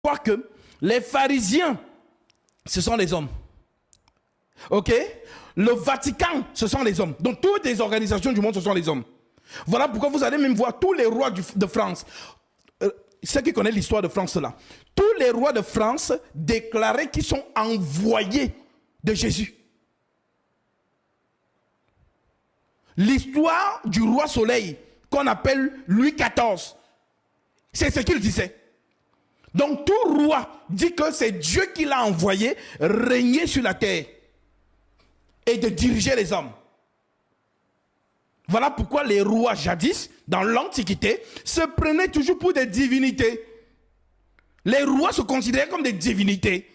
croire que les pharisiens, ce sont les hommes. Ok? Le Vatican, ce sont les hommes. Donc toutes les organisations du monde, ce sont les hommes. Voilà pourquoi vous allez même voir tous les rois de France. Ceux qui connaissent l'histoire de France là. Tous les rois de France déclaraient qu'ils sont envoyés de Jésus. L'histoire du roi Soleil, qu'on appelle Louis XIV, c'est ce qu'il disait. Donc tout roi dit que c'est Dieu qui l'a envoyé régner sur la terre et de diriger les hommes. Voilà pourquoi les rois jadis, dans l'Antiquité, se prenaient toujours pour des divinités. Les rois se considéraient comme des divinités.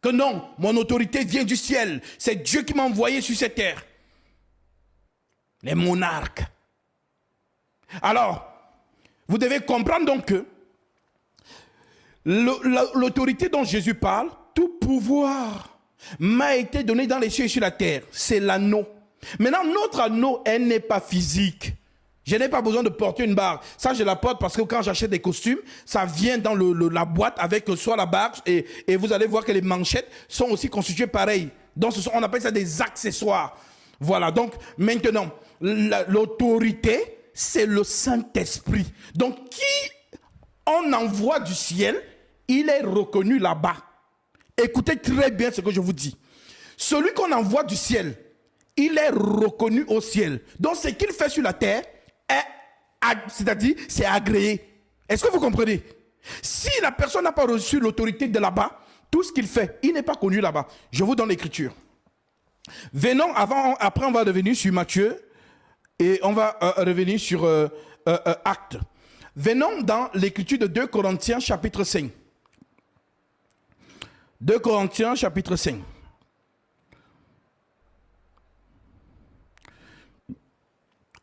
Que non, mon autorité vient du ciel. C'est Dieu qui m'a envoyé sur cette terre. Les monarques. Alors, vous devez comprendre donc que l'autorité dont Jésus parle, tout pouvoir m'a été donné dans les cieux et sur la terre. C'est l'anneau. Maintenant, notre anneau, elle n'est pas physique. Je n'ai pas besoin de porter une barre. Ça, je la porte parce que quand j'achète des costumes, ça vient dans la boîte avec soit la barre et vous allez voir que les manchettes sont aussi constituées pareil. Donc, on appelle ça des accessoires. Voilà. Donc, maintenant, l'autorité, c'est le Saint-Esprit. Donc, qui on envoie du ciel, il est reconnu là-bas. Écoutez très bien ce que je vous dis. Celui qu'on envoie du ciel, il est reconnu au ciel. Donc, ce qu'il fait sur la terre, c'est-à-dire, c'est agréé. Est-ce que vous comprenez? Si la personne n'a pas reçu l'autorité de là-bas, tout ce qu'il fait, il n'est pas connu là-bas. Je vous donne l'écriture. Venons, après on va revenir sur Matthieu et on va revenir sur Actes. Venons dans l'écriture de 2 Corinthiens chapitre 5. 2 Corinthiens chapitre 5.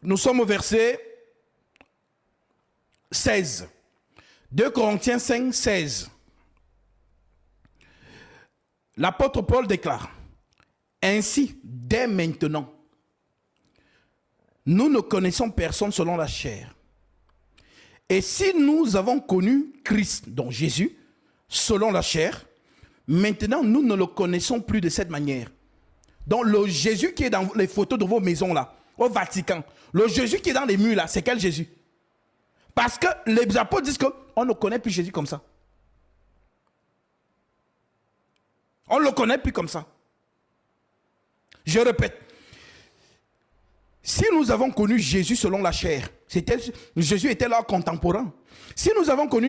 Nous sommes au verset 16. 2 Corinthiens 5, 16. L'apôtre Paul déclare: ainsi, dès maintenant, nous ne connaissons personne selon la chair. Et si nous avons connu Christ, donc Jésus, selon la chair, maintenant nous ne le connaissons plus de cette manière. Donc le Jésus qui est dans les photos de vos maisons là, au Vatican, le Jésus qui est dans les murs là, c'est quel Jésus? Parce que les apôtres disent qu'on ne connaît plus Jésus comme ça. On ne le connaît plus comme ça. Je répète. Si nous avons connu Jésus selon la chair, Jésus était leur contemporain. Si nous avons connu